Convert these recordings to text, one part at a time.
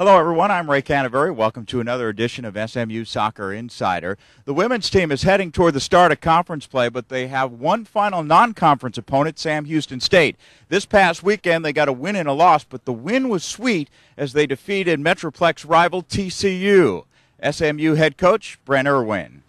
Hello, everyone. I'm Ray Canterbury. Welcome to another edition of SMU Soccer Insider. The women's team is heading toward the start of conference play, but they have one final non-conference opponent, Sam Houston State. This past weekend, they got a win and a loss, but the win was sweet as they defeated metro-plex rival TCU. SMU head coach Brent Erwin.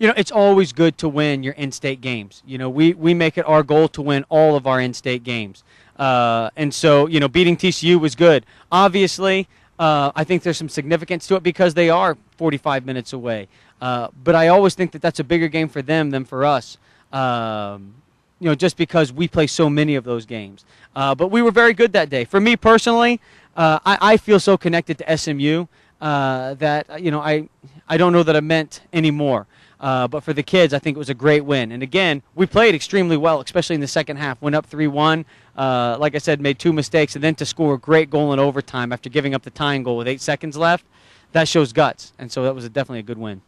You know, it's always good to win your in-state games. You know, we make it our goal to win all of our in-state games. And so, you know, beating TCU was good. Obviously, I think there's some significance to it because they are 45 minutes away. But I always think that that's a bigger game for them than for us, you know, just because we play so many of those games. But we were very good that day. For me personally, I feel so connected to SMU that, you know, I don't know that I meant any more. But for the kids, I think it was a great win. And again, we played extremely well, especially in the second half. Went up 3-1. Like I said, made 2 mistakes, and then to score a great goal in overtime after giving up the tying goal with 8 seconds left, that shows guts. And so that was definitely a good win.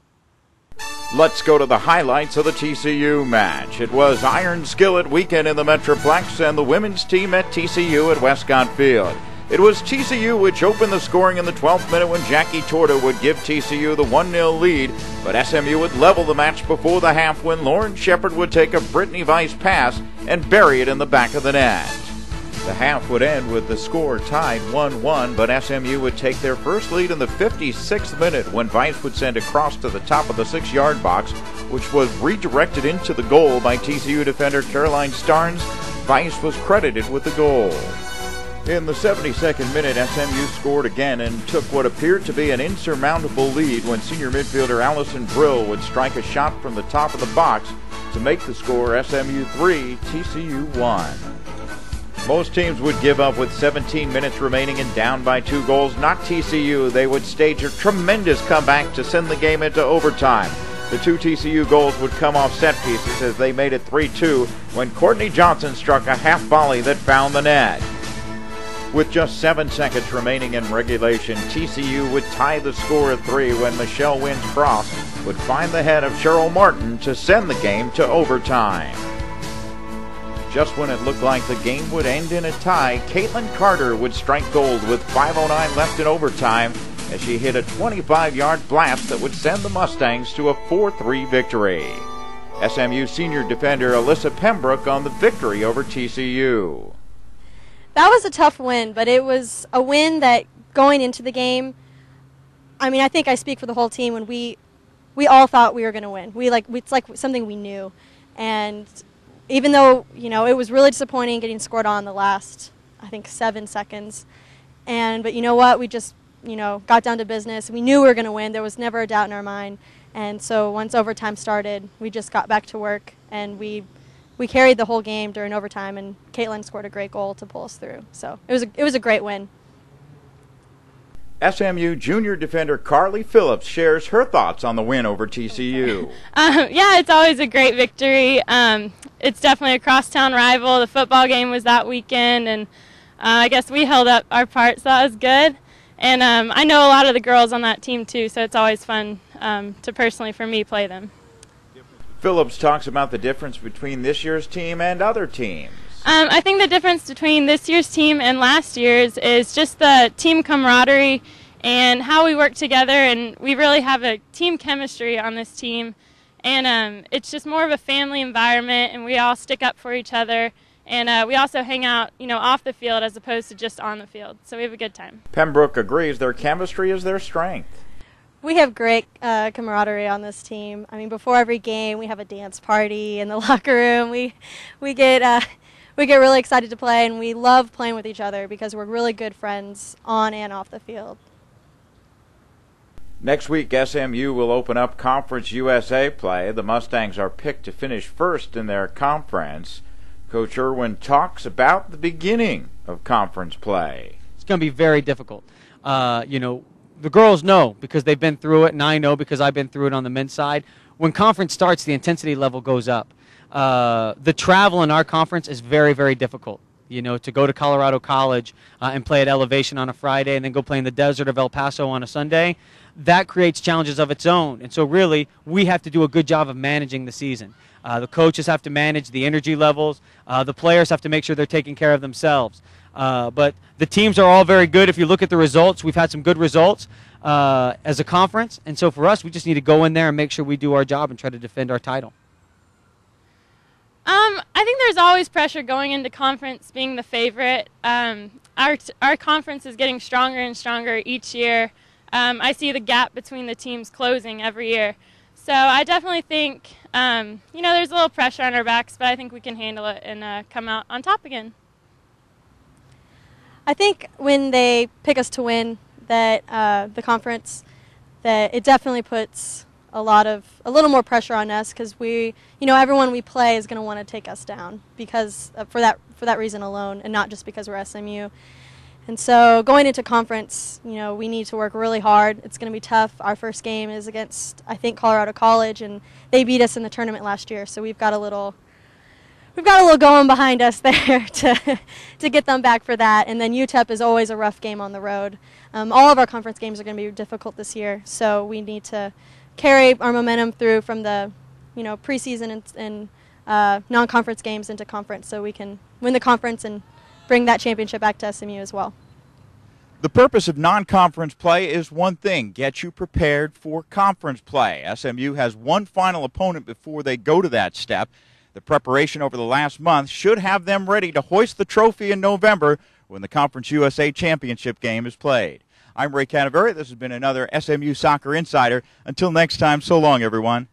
Let's go to the highlights of the TCU match. It was Iron Skillet weekend in the Metroplex, and the women's team at TCU at Westcott Field. It was TCU which opened the scoring in the 12th minute when Jackie Torta would give TCU the 1-0 lead, but SMU would level the match before the half when Lauren Shepard would take a Brittany Weiss pass and bury it in the back of the net. The half would end with the score tied 1-1, but SMU would take their first lead in the 56th minute when Weiss would send a cross to the top of the 6-yard box, which was redirected into the goal by TCU defender Caroline Starnes. Weiss was credited with the goal. In the 72nd minute, SMU scored again and took what appeared to be an insurmountable lead when senior midfielder Allison Brill would strike a shot from the top of the box to make the score SMU 3, TCU 1. Most teams would give up with 17 minutes remaining and down by 2 goals. Not TCU. They would stage a tremendous comeback to send the game into overtime. The 2 TCU goals would come off set pieces as they made it 3-2 when Courtney Johnson struck a half volley that found the net. With just 7 seconds remaining in regulation, TCU would tie the score at 3 when Michelle Wynn's cross would find the head of Cheryl Martin to send the game to overtime. Just when it looked like the game would end in a tie, Caitlin Carter would strike gold with 5:09 left in overtime as she hit a 25-yard blast that would send the Mustangs to a 4-3 victory. SMU senior defender Alyssa Pembroke on the victory over TCU. That was a tough win, but it was a win that going into the game, I mean, I think I speak for the whole team when we all thought we were going to win. It's like something we knew. And even though, you know, it was really disappointing getting scored on the last, I think, 7 seconds. But you know what? We just, you know, got down to business. We knew we were going to win. There was never a doubt in our mind. And so once overtime started, we just got back to work, and we carried the whole game during overtime, and Caitlin scored a great goal to pull us through. So it was a great win. SMU junior defender Carley Phillips shares her thoughts on the win over TCU. Yeah, it's always a great victory. It's definitely a crosstown rival. The football game was that weekend, and I guess we held up our part, so that was good. And I know a lot of the girls on that team too, so it's always fun to personally, for me, play them. Phillips talks about the difference between this year's team and other teams. I think the difference between this year's team and last year's is just the team camaraderie and how we work together, and we really have a team chemistry on this team. And it's just more of a family environment, and we all stick up for each other. And we also hang out, you know, off the field as opposed to just on the field. So we have a good time. Pembroke agrees their chemistry is their strength. We have great camaraderie on this team. I mean, before every game, we have a dance party in the locker room. We get really excited to play, and we love playing with each other because we're really good friends on and off the field. Next week, SMU will open up Conference USA play. The Mustangs are picked to finish first in their conference. Coach Erwin talks about the beginning of conference play. It's going to be very difficult. You know, the girls know because they've been through it, and I know because I've been through it on the men's side. When conference starts, the intensity level goes up. The travel in our conference is very, very difficult. You know, to go to Colorado College and play at Elevation on a Friday and then go play in the desert of El Paso on a Sunday, that creates challenges of its own. And so really, we have to do a good job of managing the season. The coaches have to manage the energy levels. The players have to make sure they're taking care of themselves. But the teams are all very good. If you look at the results, we've had some good results as a conference. And so for us, we just need to go in there and make sure we do our job and try to defend our title. I think there's always pressure going into conference being the favorite. Our conference is getting stronger and stronger each year. I see the gap between the teams closing every year. So I definitely think, there's a little pressure on our backs, but I think we can handle it and come out on top again. I think when they pick us to win the conference, that it definitely puts a little more pressure on us, because everyone we play is going to want to take us down because for that reason alone, and not just because we're SMU. And so going into conference, we need to work really hard. It's going to be tough. Our first game is against, I think, Colorado College, and they beat us in the tournament last year. So we've got a little going behind us there to get them back for that. And then UTEP is always a rough game on the road. All of our conference games are going to be difficult this year, so we need to carry our momentum through from the preseason and non-conference games into conference, so we can win the conference and bring that championship back to SMU as well. The purpose of non-conference play is one thing: get you prepared for conference play. SMU has one final opponent before they go to that step. The preparation over the last month should have them ready to hoist the trophy in November when the Conference USA Championship game is played. I'm Ray Canaveri. This has been another SMU Soccer Insider. Until next time, so long, everyone.